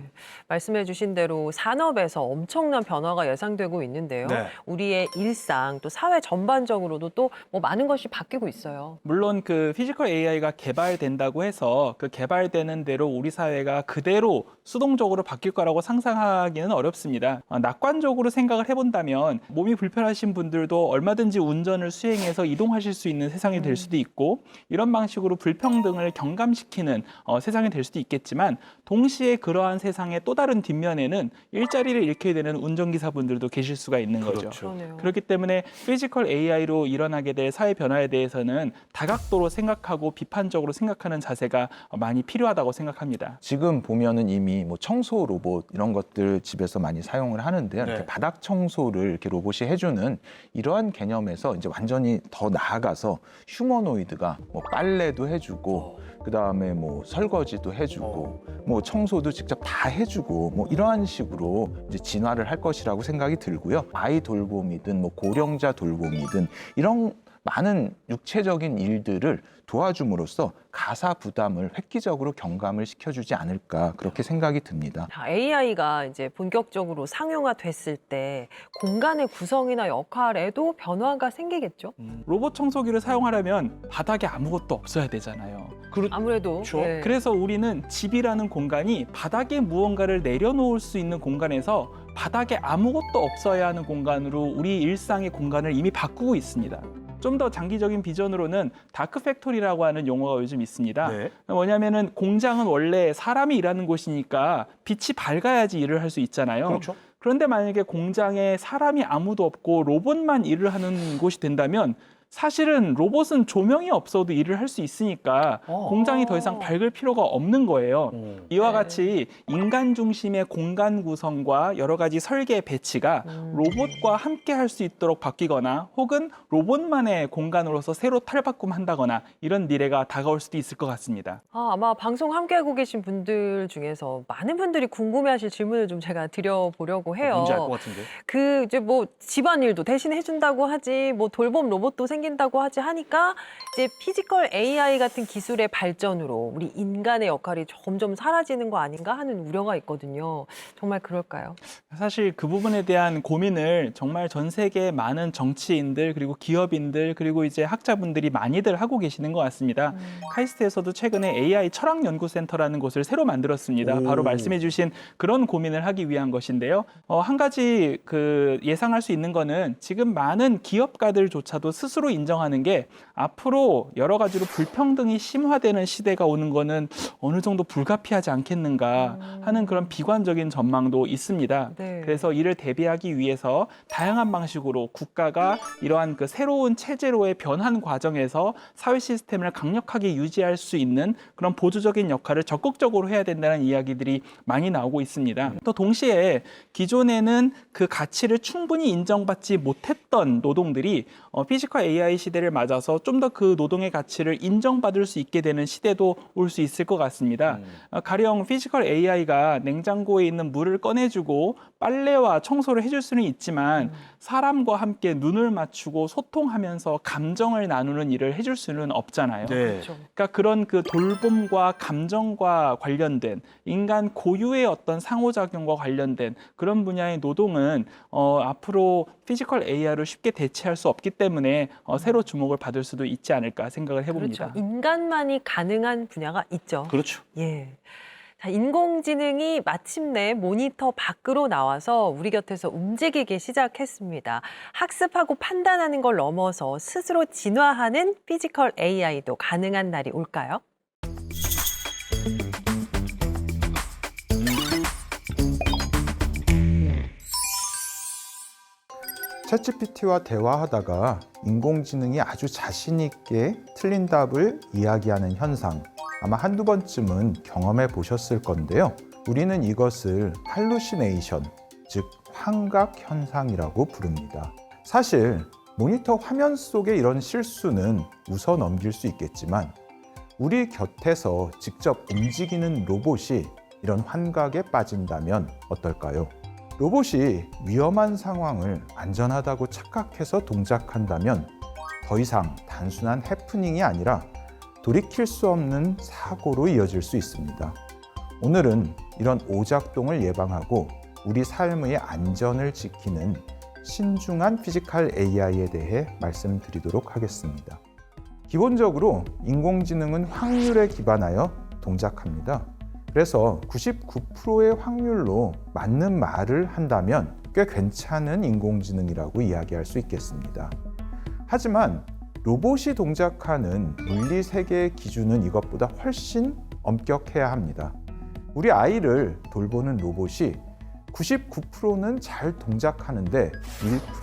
말씀해 주신 대로 산업에서 엄청난 변화가 예상되고 있는데요. 네. 우리의 일상 또 사회 전반적으로도 또 뭐 많은 것이 바뀌고 있어요. 물론 그 피지컬 AI가 개발된다고 해서 그 개발되는 대로 우리 사회가 그대로 수동적으로 바뀔 거라고 상상하기는 어렵습니다. 낙관적으로 생각을 해본다면 몸이 불편하신 분들도 얼마든지 운전을 수행해서 이동하실 수 있는 세상이 될 수도 있고 이런 방식으로 불평등을 경감시키는 세상이 될 수도 있겠지만 동시에 그러한 세상의 또 다른 뒷면에는 일자리를 잃게 되는 운전기사분들도 계실 수가 있는 거죠. 그러네요. 그렇기 때문에 피지컬 AI로 일어나게 될 사회 변화에 대해서는 다각도로 생각하고 비판적으로 생각하는 자세가 많이 필요하다고 생각합니다. 지금 보면은 이미 뭐 청소 로봇 이런 것들 집에서 많이 사용을 하는데요. 네. 이렇게 바닥 청소를 이렇게 로봇이 해주는 이러한 개념에서 이제 완전히 더 나아가서 휴머노이드가 뭐 빨래도 해주고 그다음에 뭐 설거지도 해주고 뭐 청소도 직접 다 해주고 뭐 이러한 식으로 이제 진화를 할 것이라고 생각이 들고요. 아이 돌봄이든 뭐 고령자 돌봄이든 이런 많은 육체적인 일들을 도와줌으로써 가사 부담을 획기적으로 경감을 시켜주지 않을까 그렇게 생각이 듭니다. AI가 이제 본격적으로 상용화됐을 때 공간의 구성이나 역할에도 변화가 생기겠죠. 로봇 청소기를 사용하려면 바닥에 아무것도 없어야 되잖아요. 아무래도 그렇죠. 네. 그래서 우리는 집이라는 공간이 바닥에 무언가를 내려놓을 수 있는 공간에서 바닥에 아무것도 없어야 하는 공간으로 우리 일상의 공간을 이미 바꾸고 있습니다. 좀 더 장기적인 비전으로는 다크 팩토리라고 하는 용어가 요즘 있습니다. 네. 뭐냐면은 공장은 원래 사람이 일하는 곳이니까 빛이 밝아야지 일을 할 수 있잖아요. 그렇죠. 그런데 만약에 공장에 사람이 아무도 없고 로봇만 일을 하는 곳이 된다면 사실은 로봇은 조명이 없어도 일을 할 수 있으니까 공장이 더 이상 밝을 필요가 없는 거예요. 이와 같이 인간 중심의 공간 구성과 여러 가지 설계 배치가 로봇과 함께 할 수 있도록 바뀌거나 혹은 로봇만의 공간으로서 새로 탈바꿈한다거나 이런 미래가 다가올 수도 있을 것 같습니다. 아마 방송 함께하고 계신 분들 중에서 많은 분들이 궁금해하실 질문을 좀 제가 드려보려고 해요. 뭔지 알 것 같은데. 그 이제 뭐 집안일도 대신 해준다고 하지, 뭐 돌봄 로봇도 생긴다고 하지 하니까 이제 피지컬 AI 같은 기술의 발전으로 우리 인간의 역할이 점점 사라지는 거 아닌가 하는 우려가 있거든요. 정말 그럴까요? 사실 그 부분에 대한 고민을 정말 전 세계 많은 정치인들 그리고 기업인들 그리고 이제 학자분들이 많이들 하고 계시는 것 같습니다. 카이스트에서도 최근에 AI 철학연구센터라는 곳을 새로 만들었습니다. 바로 말씀해주신 그런 고민을 하기 위한 것인데요. 한 가지 그 예상할 수 있는 거는 지금 많은 기업가들조차도 스스로 인정하는 게 앞으로 여러 가지로 불평등이 심화되는 시대가 오는 거는 어느 정도 불가피하지 않겠는가 하는 그런 비관적인 전망도 있습니다. 네. 그래서 이를 대비하기 위해서 다양한 방식으로 국가가 이러한 그 새로운 체제로의 변환 과정에서 사회 시스템을 강력하게 유지할 수 있는 그런 보조적인 역할을 적극적으로 해야 된다는 이야기들이 많이 나오고 있습니다. 또 동시에 기존에는 그 가치를 충분히 인정받지 못했던 노동들이 피지컬 AI AI 시대를 맞아서 좀 더 그 노동의 가치를 인정받을 수 있게 되는 시대도 올 수 있을 것 같습니다. 가령 피지컬 AI가 냉장고에 있는 물을 꺼내주고 빨래와 청소를 해줄 수는 있지만 사람과 함께 눈을 맞추고 소통하면서 감정을 나누는 일을 해줄 수는 없잖아요. 네. 그렇죠. 그러니까 그런 그 돌봄과 감정과 관련된 인간 고유의 어떤 상호작용과 관련된 그런 분야의 노동은 앞으로 피지컬 AI를 쉽게 대체할 수 없기 때문에 새로 주목을 받을 수도 있지 않을까 생각을 해봅니다. 그렇죠. 인간만이 가능한 분야가 있죠. 그렇죠. 예. 자, 인공지능이 마침내 모니터 밖으로 나와서 우리 곁에서 움직이기 시작했습니다. 학습하고 판단하는 걸 넘어서 스스로 진화하는 피지컬 AI도 가능한 날이 올까요? 챗GPT와 대화하다가 인공지능이 아주 자신 있게 틀린 답을 이야기하는 현상, 아마 한두 번쯤은 경험해 보셨을 건데요. 우리는 이것을 할루시네이션, 즉 환각 현상이라고 부릅니다. 사실 모니터 화면 속의 이런 실수는 웃어 넘길 수 있겠지만 우리 곁에서 직접 움직이는 로봇이 이런 환각에 빠진다면 어떨까요? 로봇이 위험한 상황을 안전하다고 착각해서 동작한다면 더 이상 단순한 해프닝이 아니라 돌이킬 수 없는 사고로 이어질 수 있습니다. 오늘은 이런 오작동을 예방하고 우리 삶의 안전을 지키는 신중한 피지컬 AI에 대해 말씀드리도록 하겠습니다. 기본적으로 인공지능은 확률에 기반하여 동작합니다. 그래서 99%의 확률로 맞는 말을 한다면 꽤 괜찮은 인공지능이라고 이야기할 수 있겠습니다. 하지만 로봇이 동작하는 물리 세계의 기준은 이것보다 훨씬 엄격해야 합니다. 우리 아이를 돌보는 로봇이 99%는 잘 동작하는데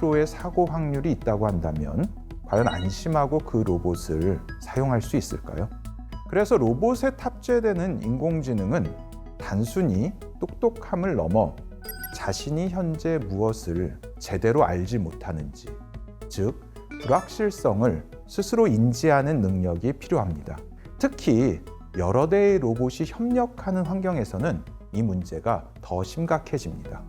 1%의 사고 확률이 있다고 한다면 과연 안심하고 그 로봇을 사용할 수 있을까요? 그래서 로봇에 탑재되는 인공지능은 단순히 똑똑함을 넘어 자신이 현재 무엇을 제대로 알지 못하는지, 즉 불확실성을 스스로 인지하는 능력이 필요합니다. 특히 여러 대의 로봇이 협력하는 환경에서는 이 문제가 더 심각해집니다.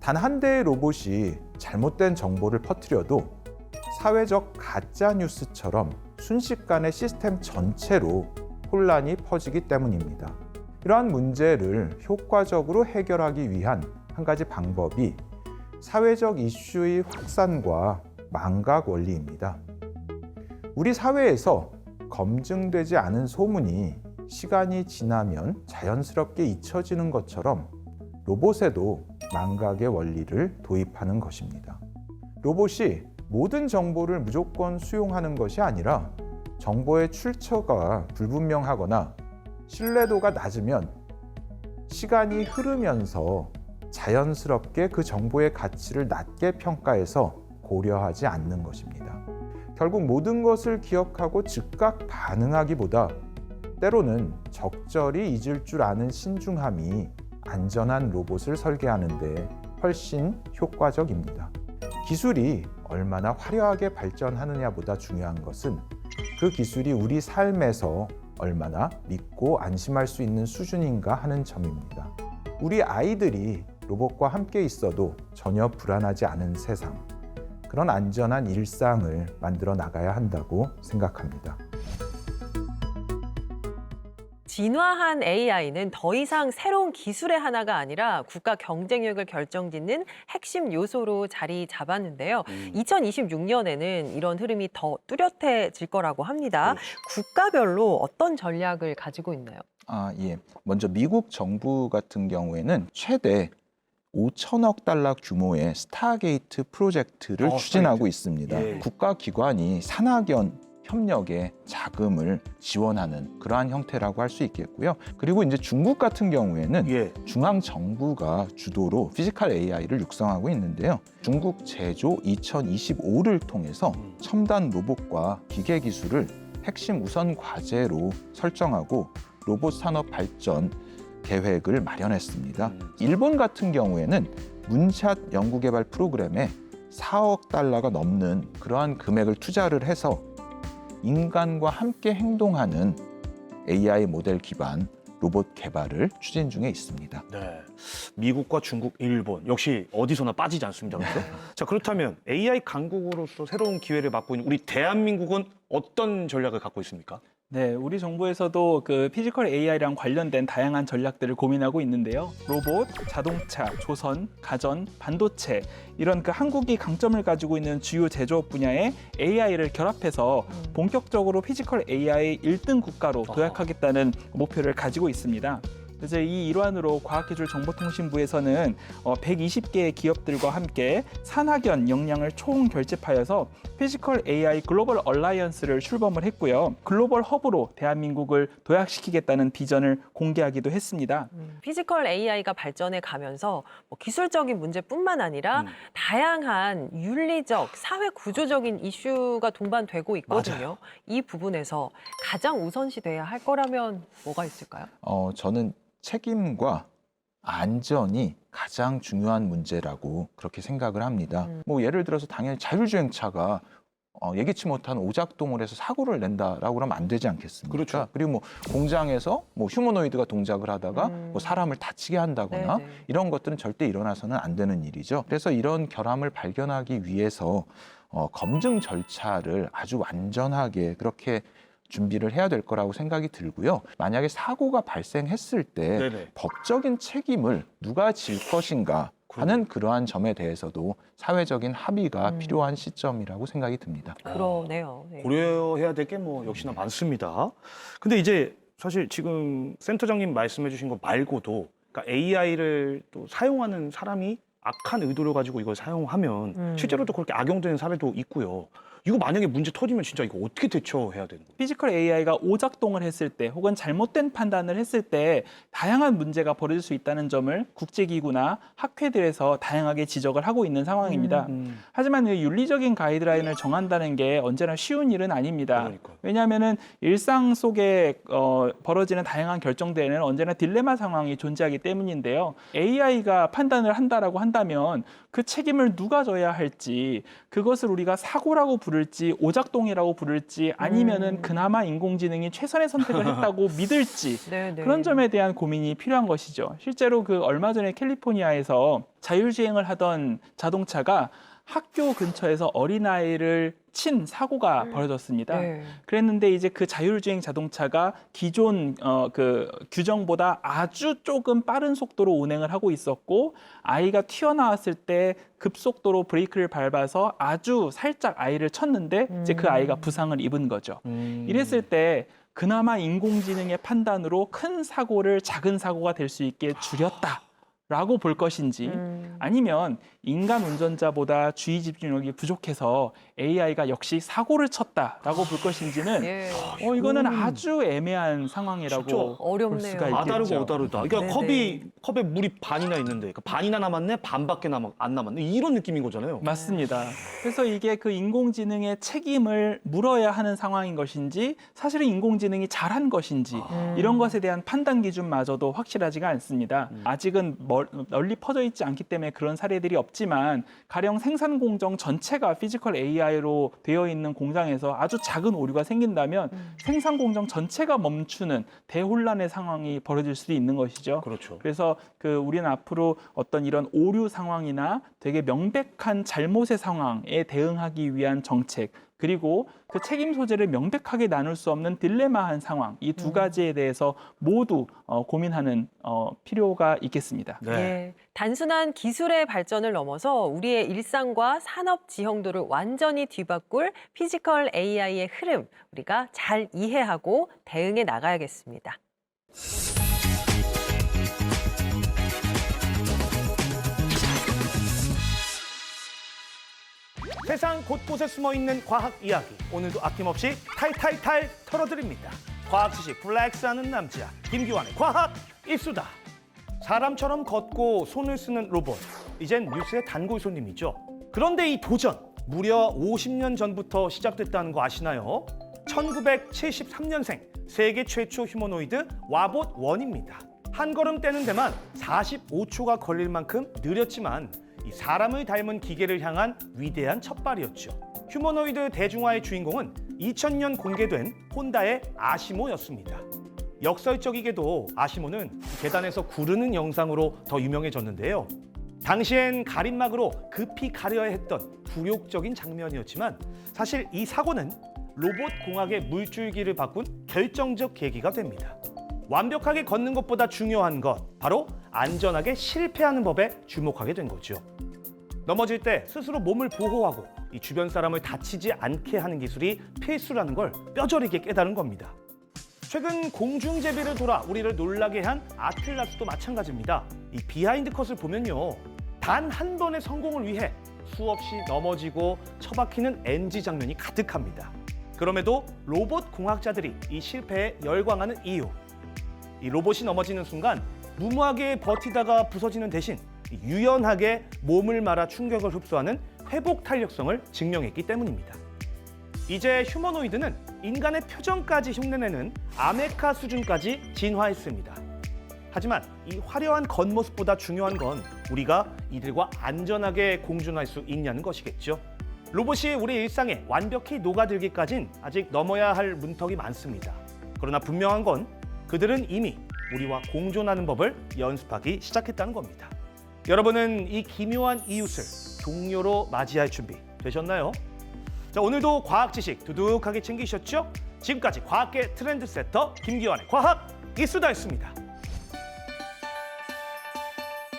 단 한 대의 로봇이 잘못된 정보를 퍼뜨려도 사회적 가짜 뉴스처럼 순식간에 시스템 전체로 혼란이 퍼지기 때문입니다. 이러한 문제를 효과적으로 해결하기 위한 한 가지 방법이 사회적 이슈의 확산과 망각 원리입니다. 우리 사회에서 검증되지 않은 소문이 시간이 지나면 자연스럽게 잊혀지는 것처럼 로봇에도 망각의 원리를 도입하는 것입니다. 로봇이 모든 정보를 무조건 수용하는 것이 아니라 정보의 출처가 불분명하거나 신뢰도가 낮으면 시간이 흐르면서 자연스럽게 그 정보의 가치를 낮게 평가해서 고려하지 않는 것입니다. 결국 모든 것을 기억하고 즉각 반응하기보다 때로는 적절히 잊을 줄 아는 신중함이 안전한 로봇을 설계하는 데 훨씬 효과적입니다. 기술이 얼마나 화려하게 발전하느냐보다 중요한 것은 그 기술이 우리 삶에서 얼마나 믿고 안심할 수 있는 수준인가 하는 점입니다. 우리 아이들이 로봇과 함께 있어도 전혀 불안하지 않은 세상, 그런 안전한 일상을 만들어 나가야 한다고 생각합니다. 진화한 AI는 더 이상 새로운 기술의 하나가 아니라 국가 경쟁력을 결정짓는 핵심 요소로 자리 잡았는데요. 2026년에는 이런 흐름이 더 뚜렷해질 거라고 합니다. 국가별로 어떤 전략을 가지고 있나요? 예. 먼저 미국 정부 같은 경우에는 최대 5천억 달러 규모의 스타게이트 프로젝트를 추진하고 있습니다. 예. 국가기관이 산학연 협력에 자금을 지원하는 그러한 형태라고 할 수 있겠고요. 그리고 이제 중국 같은 경우에는 예. 중앙 정부가 주도로 피지컬 AI를 육성하고 있는데요. 중국 제조 2025를 통해서 첨단 로봇과 기계 기술을 핵심 우선 과제로 설정하고 로봇 산업 발전 계획을 마련했습니다. 일본 같은 경우에는 문샷 연구개발 프로그램에 4억 달러가 넘는 그러한 금액을 투자를 해서 인간과 함께 행동하는 AI 모델 기반 로봇 개발을 추진 중에 있습니다. 네. 미국과 중국, 일본 역시 어디서나 빠지지 않습니다. 그렇죠? 자, 그렇다면 AI 강국으로서 새로운 기회를 맞고 있는 우리 대한민국은 어떤 전략을 갖고 있습니까? 네, 우리 정부에서도 그 피지컬 AI랑 관련된 다양한 전략들을 고민하고 있는데요. 로봇, 자동차, 조선, 가전, 반도체 이런 그 한국이 강점을 가지고 있는 주요 제조업 분야에 AI를 결합해서 본격적으로 피지컬 AI 1등 국가로 도약하겠다는 목표를 가지고 있습니다. 그래서 이 일환으로 과학기술정보통신부에서는 120개의 기업들과 함께 산학연 역량을 총 결집하여서 피지컬 AI 글로벌 얼라이언스를 출범을 했고요. 글로벌 허브로 대한민국을 도약시키겠다는 비전을 공개하기도 했습니다. 피지컬 AI가 발전해 가면서 뭐 기술적인 문제뿐만 아니라 다양한 윤리적, 사회 구조적인 이슈가 동반되고 있거든요. 이 부분에서 가장 우선시 돼야 할 거라면 뭐가 있을까요? 저는 책임과 안전이 가장 중요한 문제라고 그렇게 생각을 합니다. 뭐 예를 들어서 당연히 자율주행차가 예기치 못한 오작동을 해서 사고를 낸다라고 그러면 안 되지 않겠습니까? 그렇죠. 그리고 뭐 공장에서 뭐 휴머노이드가 동작을 하다가 뭐 사람을 다치게 한다거나 네네. 이런 것들은 절대 일어나서는 안 되는 일이죠. 그래서 이런 결함을 발견하기 위해서 검증 절차를 아주 완전하게 그렇게 준비를 해야 될 거라고 생각이 들고요. 만약에 사고가 발생했을 때 네네. 법적인 책임을 누가 질 것인가 하는 그러한 점에 대해서도 사회적인 합의가 필요한 시점이라고 생각이 듭니다. 그러네요. 네. 고려해야 될 게 뭐 역시나 많습니다. 근데 이제 사실 지금 센터장님 말씀해 주신 거 말고도 그러니까 AI를 또 사용하는 사람이 악한 의도를 가지고 이걸 사용하면 실제로도 그렇게 악용되는 사례도 있고요. 이거 만약에 문제 터지면 진짜 이거 어떻게 대처해야 되는 거예요? 피지컬 AI가 오작동을 했을 때 혹은 잘못된 판단을 했을 때 다양한 문제가 벌어질 수 있다는 점을 국제기구나 학회들에서 다양하게 지적을 하고 있는 상황입니다. 하지만 이 윤리적인 가이드라인을 정한다는 게 언제나 쉬운 일은 아닙니다. 그러니까요. 왜냐하면 일상 속에 벌어지는 다양한 결정대에는 언제나 딜레마 상황이 존재하기 때문인데요. AI가 판단을 한다라고 한다면 그 책임을 누가 져야 할지, 그것을 우리가 사고라고 부를지 오작동이라고 부를지 아니면은 그나마 인공지능이 최선의 선택을 했다고 믿을지 네네. 그런 점에 대한 고민이 필요한 것이죠. 실제로 그 얼마 전에 캘리포니아에서 자율주행을 하던 자동차가 학교 근처에서 어린아이를 친 사고가 벌어졌습니다. 네. 그랬는데 이제 그 자율주행 자동차가 기존 그 규정보다 아주 조금 빠른 속도로 운행을 하고 있었고 아이가 튀어나왔을 때 급속도로 브레이크를 밟아서 아주 살짝 아이를 쳤는데 이제 그 아이가 부상을 입은 거죠. 이랬을 때 그나마 인공지능의 판단으로 큰 사고를 작은 사고가 될 수 있게 줄였다라고 볼 것인지 아니면 인간 운전자보다 주의 집중력이 부족해서 AI가 역시 사고를 쳤다라고 볼 것인지는 예. 이거는 아주 애매한 상황이라고 진짜 볼 어렵네요. 수가 아 다르고 있겠죠. 어다르다. 그러니까 네네. 컵에 물이 반이나 있는데 그 반이나 남았네, 반밖에 안 남았네. 이런 느낌인 거잖아요. 맞습니다. 그래서 이게 그 인공지능의 책임을 물어야 하는 상황인 것인지 사실은 인공지능이 잘한 것인지 이런 것에 대한 판단 기준마저도 확실하지가 않습니다. 아직은 널리 퍼져 있지 않기 때문에 그런 사례들이 없지만 가령 생산 공정 전체가 피지컬 AI로 되어 있는 공장에서 아주 작은 오류가 생긴다면 생산 공정 전체가 멈추는 대혼란의 상황이 벌어질 수도 있는 것이죠. 그렇죠. 그래서 우리는 앞으로 어떤 이런 오류 상황이나 되게 명백한 잘못의 상황에 대응하기 위한 정책 그리고 그 책임 소재를 명백하게 나눌 수 없는 딜레마한 상황 이 두 가지에 대해서 모두 고민하는 필요가 있겠습니다. 네. 예, 단순한 기술의 발전을 넘어서 우리의 일상과 산업 지형도를 완전히 뒤바꿀 피지컬 AI의 흐름 우리가 잘 이해하고 대응해 나가야겠습니다. 세상 곳곳에 숨어있는 과학 이야기 오늘도 아낌없이 탈탈탈 털어드립니다. 과학 지식 플렉스하는 남자 김기환의 과학 입수다. 사람처럼 걷고 손을 쓰는 로봇 이젠 뉴스의 단골 손님이죠. 그런데 이 도전 무려 50년 전부터 시작됐다는 거 아시나요? 1973년생 세계 최초 휴머노이드 와봇 1입니다. 한 걸음 떼는 데만 45초가 걸릴 만큼 느렸지만 이 사람을 닮은 기계를 향한 위대한 첫발이었죠. 휴머노이드 대중화의 주인공은 2000년 공개된 혼다의 아시모였습니다. 역설적이게도 아시모는 계단에서 구르는 영상으로 더 유명해졌는데요. 당시엔 가림막으로 급히 가려야 했던 굴욕적인 장면이었지만 사실 이 사고는 로봇 공학의 물줄기를 바꾼 결정적 계기가 됩니다. 완벽하게 걷는 것보다 중요한 것, 바로 안전하게 실패하는 법에 주목하게 된 거죠. 넘어질 때 스스로 몸을 보호하고 이 주변 사람을 다치지 않게 하는 기술이 필수라는 걸 뼈저리게 깨달은 겁니다. 최근 공중제비를 돌아 우리를 놀라게 한 아틀라스도 마찬가지입니다. 이 비하인드 컷을 보면요, 단 한 번의 성공을 위해 수없이 넘어지고 처박히는 NG 장면이 가득합니다. 그럼에도 로봇 공학자들이 이 실패에 열광하는 이유, 이 로봇이 넘어지는 순간 무모하게 버티다가 부서지는 대신 유연하게 몸을 말아 충격을 흡수하는 회복 탄력성을 증명했기 때문입니다. 이제 휴머노이드는 인간의 표정까지 흉내내는 아메카 수준까지 진화했습니다. 하지만 이 화려한 겉모습보다 중요한 건 우리가 이들과 안전하게 공존할 수 있냐는 것이겠죠. 로봇이 우리 일상에 완벽히 녹아들기까진 아직 넘어야 할 문턱이 많습니다. 그러나 분명한 건 그들은 이미 우리와 공존하는 법을 연습하기 시작했다는 겁니다. 여러분은 이 기묘한 이웃을 동료로 맞이할 준비 되셨나요? 자, 오늘도 과학 지식 두둑하게 챙기셨죠? 지금까지 과학계 트렌드세터 김기환의 과학 이수다였습니다.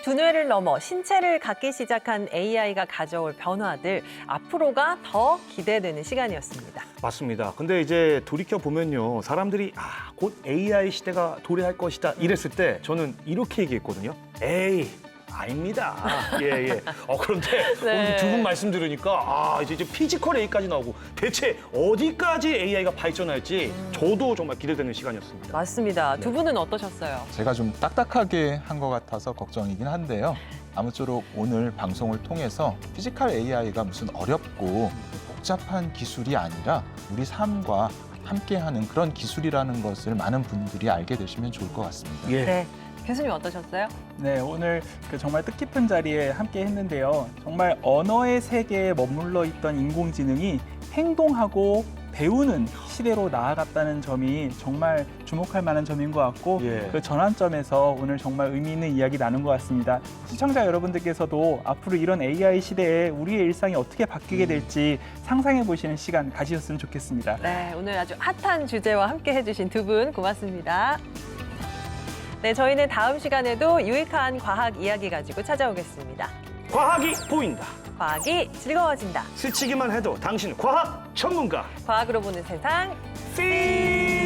두뇌를 넘어 신체를 갖기 시작한 AI가 가져올 변화들, 앞으로가 더 기대되는 시간이었습니다. 맞습니다. 근데 이제 돌이켜 보면요, 사람들이 곧 AI 시대가 도래할 것이다 이랬을 때 저는 이렇게 얘기했거든요. 에이, 아닙니다. 예. 그런데 네. 오늘 두 분 말씀 들으니까 이제 피지컬 A까지 나오고 대체 어디까지 AI가 발전할지 저도 정말 기대되는 시간이었습니다. 맞습니다. 두 분은 어떠셨어요? 제가 좀 딱딱하게 한 것 같아서 걱정이긴 한데요. 아무쪼록 오늘 방송을 통해서 피지컬 AI가 무슨 어렵고 복잡한 기술이 아니라 우리 삶과 함께하는 그런 기술이라는 것을 많은 분들이 알게 되시면 좋을 것 같습니다. 예. 네. 교수님 어떠셨어요? 네, 오늘 정말 뜻깊은 자리에 함께 했는데요. 정말 언어의 세계에 머물러 있던 인공지능이 행동하고 배우는 시대로 나아갔다는 점이 정말 주목할 만한 점인 것 같고 예. 그 전환점에서 오늘 정말 의미 있는 이야기 나눈 것 같습니다. 시청자 여러분들께서도 앞으로 이런 AI 시대에 우리의 일상이 어떻게 바뀌게 될지 상상해 보시는 시간 가지셨으면 좋겠습니다. 네, 오늘 아주 핫한 주제와 함께 해주신 두 분 고맙습니다. 네, 저희는 다음 시간에도 유익한 과학 이야기 가지고 찾아오겠습니다. 과학이 보인다. 과학이 즐거워진다. 스치기만 해도 당신 과학 전문가. 과학으로 보는 세상. 삐